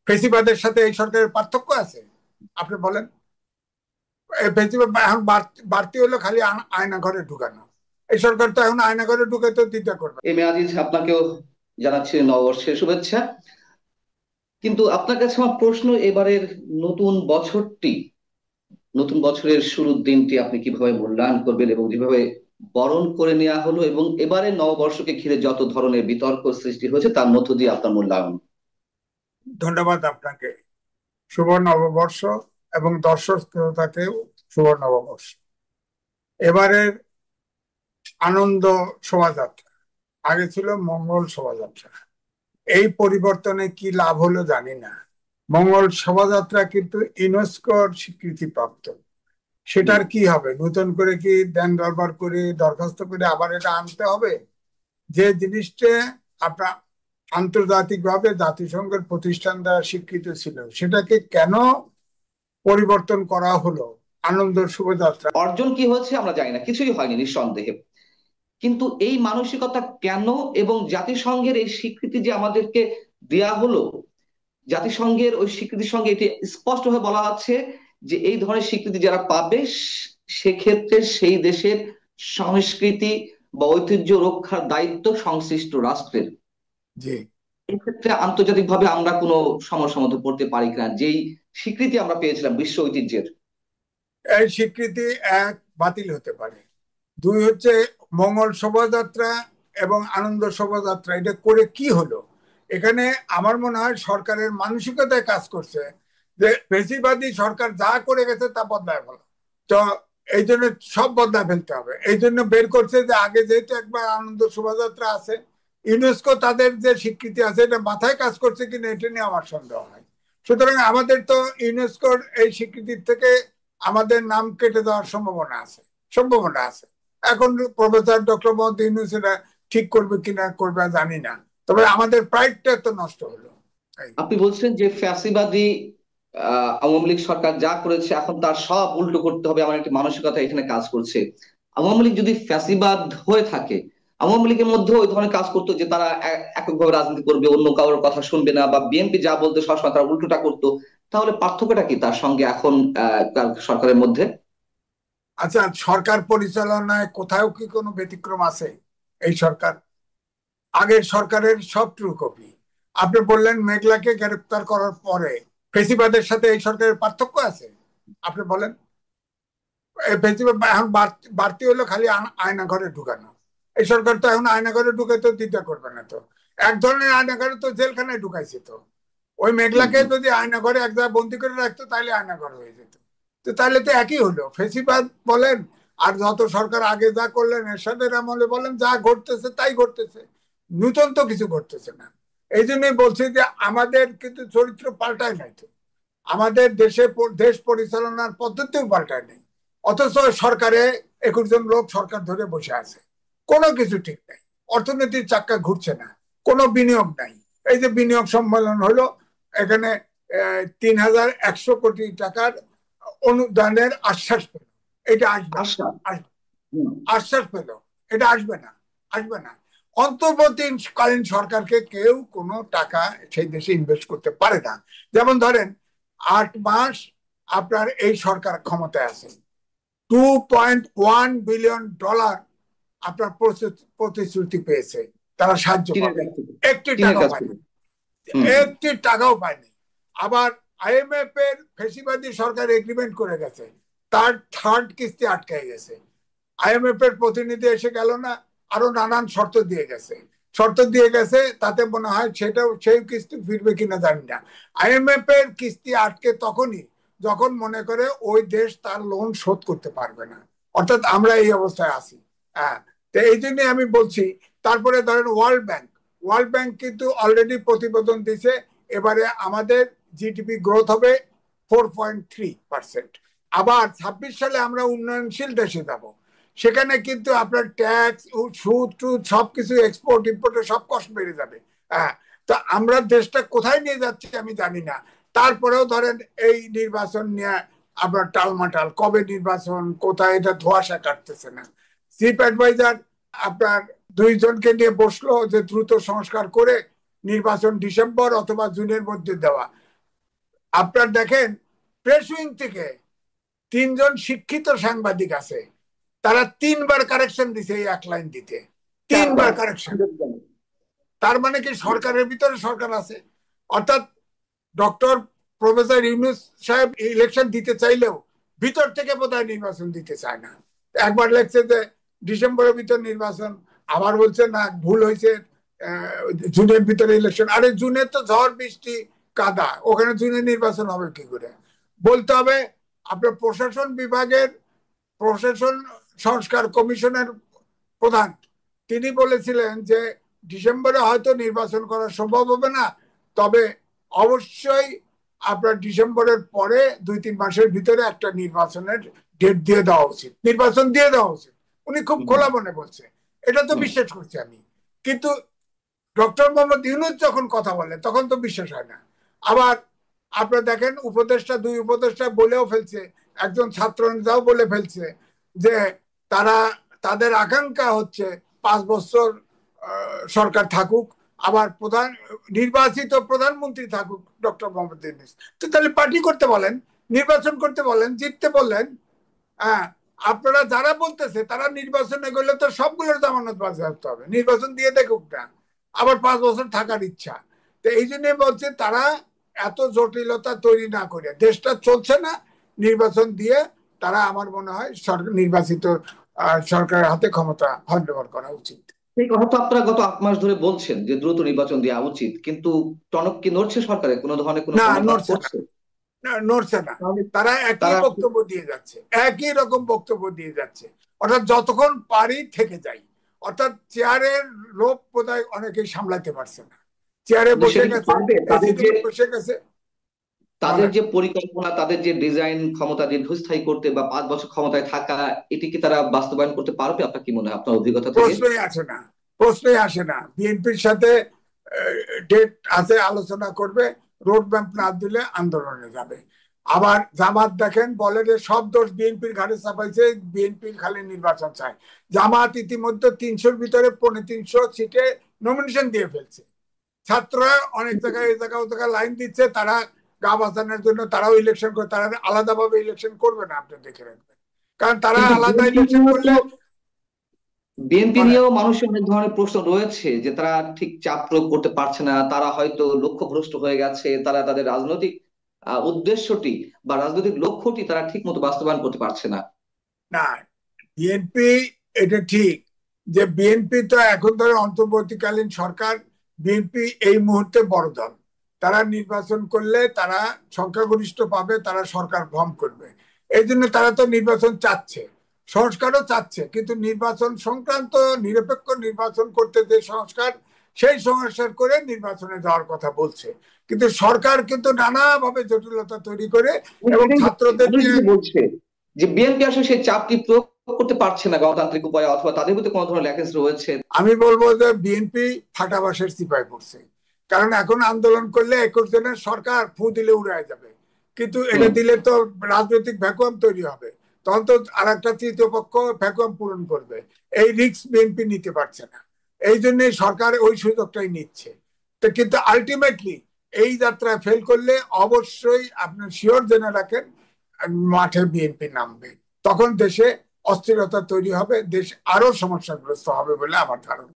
ফেসিবাদের সাথে এই সরকারের পার্থক্য আছে? আপনি বলেন। ফেসিবাদ এখন বাড়তি হলো খালি আয়না ঘরে ঢুকানো। এই সরকার তো এখন আয়না ঘরে ঢুকাতে দ্বিধা করবে। এম এ আজিজ, আপনাকেও জানাচ্ছি নববর্ষের শুভেচ্ছা। কিন্তু আপনার কাছে আমার প্রশ্ন, এবারের নতুন বছরটি, নতুন বছরের শুরুর দিনটি আপনি কিভাবে মূল্যায়ন করবেন এবং যেভাবে বরণ করে নেওয়া হলো এবং এবারে নববর্ষকে ঘিরে যত ধরনের বিতর্ক সৃষ্টি হয়েছে তার মধ্য দিয়ে আপনার মূল্যায়ন। ধন্যবাদ আপনাকে। শুভ নববর্ষ এবং দর্শক শ্রোতাকেও শুভ নববর্ষ। এবারের আনন্দ শোভাযাত্রা, আগে ছিল মঙ্গল শোভাযাত্রা। এই পরিবর্তনে কি লাভ হলো জানি না। মঙ্গল শোভাযাত্রা কিন্তু ইউনেস্কোর স্বীকৃতিপ্রাপ্ত। হুম। সেটার কি হবে? নতুন করে কি দেন দরবার করে দরখাস্ত করে আবার এটা আনতে হবে? যে জিনিসটা আপনার আন্তর্জাতিকভাবে জাতিসংঘের প্রতিষ্ঠান দ্বারা স্বীকৃত ছিল, সেটাকে কেন পরিবর্তন করা হলো আনন্দ শোভাযাত্রা? অর্জন কি হয়েছে আমরা জানি না, কিছুই হয়নি নিঃসন্দেহে। কিন্তু এই মানসিকতা কেন, এবং জাতিসংঘের এই স্বীকৃতি যে আমাদেরকে দেয়া হলো, জাতিসংঘের ওই স্বীকৃতির সঙ্গে এটি স্পষ্টভাবে বলা আছে যে এই ধরনের স্বীকৃতি যারা পাবে সেক্ষেত্রে সেই দেশের সংস্কৃতি বা ঐতিহ্য রক্ষার দায়িত্ব সংশ্লিষ্ট রাষ্ট্রের। জি। এক্ষেত্রে আন্তর্জাতিকভাবে আমরা কোনো সমস্যার মধ্যে পড়তে পারি কিনা, যেই স্বীকৃতি আমরা পেয়েছিলাম বিশ্ব ঐতিহ্যের। এই স্বীকৃতি এক, বাতিল হতে পারে। দুই হচ্ছে মঙ্গল শোভাযাত্রা এবং আনন্দ শোভাযাত্রা এটা করে কি হলো? এখানে আমার মনে হয় সরকারের মানসিকতায় কাজ করছে যে বেশিরভাগই সরকার যা করে গেছে তা বদলায় ফেলো। তো এই জন্য সব বদলায় ফেলতে হবে, এই জন্য বের করছে যে আগে যেহেতু একবার আনন্দ শোভাযাত্রা আছে, ইউনেস্কো তাদের যে স্বীকৃতি আছে এটা মাথায় কাজ করছে কিনা এটা নিয়ে আমার সন্দেহ হয়। সুতরাং আমাদের তো ইউনেস্কোর এই স্বীকৃতির থেকে আমাদের নাম কেটে দেওয়ার সম্ভাবনা আছে। এখন প্রফেসর ডক্টর মোহাম্মদ ইউনূস এটা ঠিক করবে কিনা করবে জানি না, তবে আমাদের প্রাইডটা তো নষ্ট হলো। আপনি বলছেন যে ফ্যাসিবাদী আওয়ামী লীগ সরকার যা করেছে এখন তার সব উল্টো করতে হবে, আমার একটি মানসিকতা এখানে কাজ করছে। আওয়ামী লীগ যদি ফ্যাসিবাদ হয়ে থাকে, আওয়ামী লীগের মধ্যে ওই ধরনের কাজ করতো যে তারা এককভাবে রাজনীতি করবে, অন্য কারোর কথা শুনবে না, বা বিএনপি যা বলতো সবসময় তারা উল্টোটা করতো, তাহলে পার্থক্যটা কি তার সঙ্গে এখন সরকারের মধ্যে? আচ্ছা, সরকার পরিচালনায় কোথাও কি কোনো ব্যতিক্রম আছে? এই সরকার আগের সরকারের সব ট্রু কপি। আপনি বললেন মেঘলাকে গ্রেপ্তার করার পরে ফেসিবাদের সাথে এই সরকারের পার্থক্য আছে? আপনি বলেন। এই ফেসিবাদ এখন বাড়তি হলো খালি আয়না ঘরে ঢুকানো। এই সরকার তো এখন আয়না ঘরে ঢুকাতে দ্বিধা করবে না তো। এক ধরনের আয়না ঘরে তো জেলখানায় ঢুকাইছে তো। ওই হুম, মেঘলাকে হুম। যদি আয়না ঘরে এক জায়গায় বন্দি করে রাখতো তাহলে আয়না ঘর হয়ে যেত। তো তাহলে তো একই হলো, ফেসিবাদ বলেন আর যত সরকার আগে যা করলেন এরশাদের আমলে বলেন, যা ঘটতেছে তাই ঘটতেছে। নূতন তো কিছু ঘটতেছে না। এই জন্যই বলছি যে আমাদের কিন্তু চরিত্র পাল্টায় নাই তো। আমাদের দেশ পরিচালনার পদ্ধতিও পাল্টায় নেই। অথচ সরকারে 21 জন লোক সরকার ধরে বসে আছে, কোনো কিছু ঠিক নাই। অর্থনীতির চাক্কা ঘুরছে না, কোনো বিনিয়োগ নাই। এই যে বিনিয়োগ সম্মেলন হলো, এখানে 3,100 কোটি টাকার অনুদানের আশ্বাস পেল। এটা আসবে না। আশা। আসবে, হুম। আশ্বাস পেল। এটা আসবে না। অন্তর্বর্তীকালীন সরকারকে কেউ কোনো টাকা সেই দেশে ইনভেস্ট করতে পারে না। যেমন ধরেন 8 মাস আপনার এই সরকার ক্ষমতায় আছে, $2.1 বিলিয়ন আপনার প্রতিশ্রুতি পেয়েছে, তারা সাহায্য চীনের পাবে। কাছ থেকে। একটি চীনের টাকাও কাছ পায়নি। থেকে। হুম, হুম। একটি টাকাও পায়নি। আবার আইএমএফ এর ফেসিবাদী সরকার এগ্রিমেন্ট করে গেছে, তার থার্ড কিস্তি আটকে গেছে। আইএমএফ এর প্রতিনিধি এসে গেল না, আরো নানান শর্ত দিয়ে গেছে তাতে মনে হয় সেটাও সেই কিস্তি ফিরবে কিনা জানি না। আইএমএফ এর কিস্তি আটকে তখনই যখন মনে করে ওই দেশ তার লোন শোধ করতে পারবে না। অর্থাৎ আমরা এই অবস্থায় আছি। হ্যাঁ, তো এই জন্য আমি বলছি। তারপরে ধরেন ওয়ার্ল্ড ব্যাংক কিন্তু অলরেডি প্রতিবেদন দিছে, এবারে আমাদের জিডিপি গ্রোথ হবে 4.3%। আবার 26 সালে আমরা উন্নয়নশীল দেশে যাব। সেখানে কিন্তু আপনার ট্যাক্স, সুদ টুদ সবকিছু, এক্সপোর্ট ইম্পোর্টের সব কষ্ট বেড়ে যাবে। হ্যাঁ, তো আমরা দেশটা কোথায় নিয়ে যাচ্ছি আমি জানি না। তারপরেও ধরেন এই নির্বাচন নিয়ে আপনার টালমাটাল, কবে নির্বাচন কোথায়, এটা ধোঁয়াশা কাটতেছে না। চিফ অ্যাডভাইজার আপনার 2 জনকে নিয়ে বসলো যে দ্রুত সংস্কার করে নির্বাচন ডিসেম্বর অথবা জুনের মধ্যে দেওয়া। আপনার দেখেন প্রেস উইং থেকে 3 জন শিক্ষিত সাংবাদিক আছে, তারা 3বার কারেকশন দিছে এই 1 লাইন দিতে, 3বার কারেকশন। তার মানে কি সরকারের ভিতরে সরকার আছে, অর্থাৎ ডক্টর প্রফেসর ইউনূস সাহেব ইলেকশন দিতে চাইলেও ভিতর থেকে বোধহয় নির্বাচন দিতে চায় না। একবার লেখছে যে ডিসেম্বরের ভিতর নির্বাচন, আবার বলছে না ভুল হয়েছে জুনের ভিতরে ইলেকশন। আরে জুনে তো ঝড় বৃষ্টি কাদা, ওখানে জুনে নির্বাচন হবে কি করে? বলতে হবে আপনার প্রশাসন বিভাগের প্রশাসন সংস্কার কমিশনের প্রধান তিনি বলেছিলেন যে ডিসেম্বরে হয়তো নির্বাচন করা সম্ভব হবে না, তবে অবশ্যই আপনার ডিসেম্বরের পরে 2-3 মাসের ভিতরে একটা নির্বাচনের ডেট দিয়ে দেওয়া উচিত, নির্বাচন দিয়ে দেওয়া উচিত। উনি খুব খোলা মনে বলছে, এটা তো বিশ্বাস করছি আমি। কিন্তু ডক্টর মোহাম্মদ ইউনূস যখন কথা বলে তখন তো বিশ্বাস হয় না। আবার আপনারা দেখেন উপদেষ্টা 2 উপদেষ্টা বলেও ফেলছে, একজন ছাত্র নেতাও বলে ফেলছে যে তারা তাদের আকাঙ্ক্ষা হচ্ছে 5 বছর সরকার থাকুক, আবার নির্বাচিত প্রধানমন্ত্রী থাকুক ডক্টর মোহাম্মদ ইউনূস। তো তাহলে পার্টি করতে বলেন, নির্বাচন করতে বলেন, জিততে বলেন। হ্যাঁ, আপনারা যারা বলতেছে তারা নির্বাচনে গেলে তো সবগুলোর জামানত বাজেয়াপ্ত হবে, নির্বাচন দিয়ে দেখুক না, আবার 5 বছর থাকার ইচ্ছা। তো এই জন্য বলছে তারা এত জটিলতা তৈরি না করে, দেশটা চলছে না, নির্বাচন দিয়ে তারা আমার মনে হয় নির্বাচিত সরকারের হাতে ক্ষমতা হস্তান্তর করা উচিত। এই কথা তো আপনারা গত 8 মাস ধরে বলছেন যে দ্রুত নির্বাচন দেওয়া উচিত, কিন্তু টনক কি নড়ছে সরকারের? কোনো ধরনের কোনো না, কর্মকাণ্ড নড়ছে না, করছে? নড়ছে না। তারা একই বক্তব্য দিয়ে যাচ্ছে, একই রকম বক্তব্য দিয়ে যাচ্ছে, অর্থাৎ যতক্ষণ পারি থেকে যাই। অর্থাৎ চেয়ারের লোভ বোধহয় অনেকেই সামলাতে পারছে না, চেয়ারে বসে গেছে, বসে গেছে। তাদের যে পরিকল্পনা, তাদের যে ডিজাইন, ক্ষমতা দীর্ঘস্থায়ী করতে বা 5 বছর ক্ষমতায় থাকা, এটি কি তারা বাস্তবায়ন করতে পারবে? আপনার কি মনে হয় আপনার অভিজ্ঞতা থেকে? প্রশ্নই আসে না, প্রশ্নই আসে না। বিএনপির সাথে ডেট আছে, আলোচনা করবে, রোড ম্যাপ না দিলে আন্দোলনে যাবে। আবার জামাত দেখেন বলে যে সব দোষ বিএনপির ঘাড়ে চাপাইছে, বিএনপি খালি নির্বাচন চায়। জামাত ইতিমধ্যে 300-র ভিতরে 350 সিটে নমিনেশন দিয়ে ফেলছে। ছাত্ররা অনেক জায়গায় এই জায়গা ও জায়গায় লাইন দিচ্ছে, তারা গা বাঁচানোর জন্য তারাও ইলেকশন করে, তারা আলাদাভাবে ইলেকশন করবে না, আপনি দেখে রাখবেন। কারণ তারা আলাদা ইলেকশন করলে বিএনপি নিয়েও মানুষের অনেক ধরনের প্রশ্ন রয়েছে যে তারা ঠিক চাপ প্রয়োগ করতে পারছে না, তারা হয়তো লক্ষ্যভ্রষ্ট হয়ে গেছে, তারা তাদের রাজনৈতিক উদ্দেশ্যটি বা রাজনৈতিক লক্ষ্যটি তারা ঠিক মতো বাস্তবায়ন করতে পারছে না। না, বিএনপি এটা ঠিক যে বিএনপি তো এখন ধরে অন্তর্বর্তীকালীন সরকার, বিএনপি এই মুহূর্তে বড় দল, তারা নির্বাচন করলে তারা সংখ্যাগরিষ্ঠ পাবে, তারা সরকার ভঙ্গ করবে। এই জন্য তারা তো নির্বাচন চাচ্ছে, সংস্কারও চাচ্ছে, কিন্তু নির্বাচন সংক্রান্ত নিরপেক্ষ নির্বাচন করতে যে সংস্কার, সেই সংস্কার করে নির্বাচনে যাওয়ার কথা বলছে। কিন্তু সরকার কিন্তু নানাভাবে জটিলতা তৈরি করে এবং ছাত্রদের বলছে যে বিএনপি আসলে সেই চাপটি প্রয়োগ করতে পারছে না গণতান্ত্রিক উপায়ে, অথবা তাদের মধ্যে কোনো ধরনের ল্যাকেন্স রয়েছে। আমি বলবো যে বিএনপি ফাটাবাসের সিপাই পড়ছে, কারণ এখন আন্দোলন করলে 21 জনের সরকার ফু দিলে উড়ে যাবে, কিন্তু এটা দিলে তো রাজনৈতিক ভ্যাকুয়াম তৈরি হবে, তখন তো আর একটা তৃতীয় পক্ষ ভ্যাকুয়াম পূরণ করবে। এই রিস্ক বিএনপি নিতে পারছে না, এই জন্যই সরকার ওই সুযোগটাই নিচ্ছে। তো কিন্তু আলটিমেটলি এই যাত্রায় ফেল করলে অবশ্যই আপনার শিওর জেনে রাখেন মাঠে বিএনপি নামবে, তখন দেশে অস্থিরতা তৈরি হবে, দেশ আরো সমস্যাগ্রস্ত হবে বলে আমার ধারণা।